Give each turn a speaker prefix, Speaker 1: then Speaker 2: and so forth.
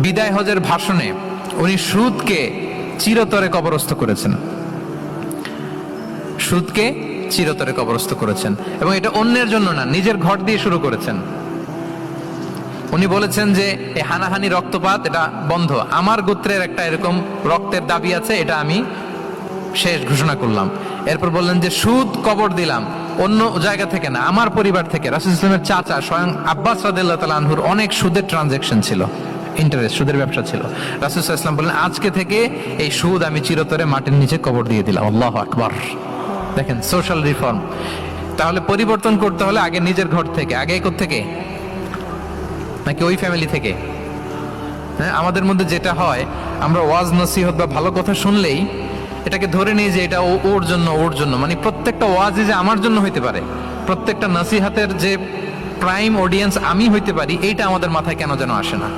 Speaker 1: বিদায় হজের ভাষণে উনি সুদকে চিরতরে কবরস্থ করেছেন, সুদকে চিরতরে কবরস্থ করেছেন, এবং এটা অন্যের জন্য না, নিজের ঘর দিয়ে শুরু করেছেন। উনি বলেছেন যে এই হানাহানি রক্তপাত এটা বন্ধ, আমার গোত্রের একটা এরকম রক্তের দাবি আছে, এটা আমি শেষ ঘোষণা করলাম। এরপর বললেন যে সুদ কবর দিলাম, অন্য জায়গা থেকে না, আমার পরিবার থেকে। রাসূল ইসলামের চাচা স্বয়ং আব্বাস রাদিয়াল্লাহু তাআলা আনহুর অনেক সুদের ট্রানজাকশন ছিল, ইন্টারেস্ট, সুদের ব্যবসা ছিল। রাসূল সাল্লাল্লাহু আলাইহি ওয়াসাল্লাম বললেন আজকে থেকে এই সুদ আমি চিরতরে মাটির নিচে কবর দিয়ে দিলাম। আল্লাহু আকবার। দেখেন সোশ্যাল রিফর্ম। তাহলে পরিবর্তন করতে হলে আগে নিজের ঘর থেকে, আগে থেকে নাকি ওই ফ্যামিলি থেকে? হ্যাঁ, আমাদের মধ্যে যেটা হয়, আমরা ওয়াজ নসিহত বা ভালো কথা শুনলেই এটাকে ধরে নিই যে এটা ওর জন্য, ওর জন্য, মানে প্রত্যেকটা ওয়াজই যে আমার জন্য হইতে পারে, প্রত্যেকটা নসিহতের যে প্রাইম অডিয়েন্স আমি হইতে পারি, এইটা আমাদের মাথায় কেন যেন আসে না।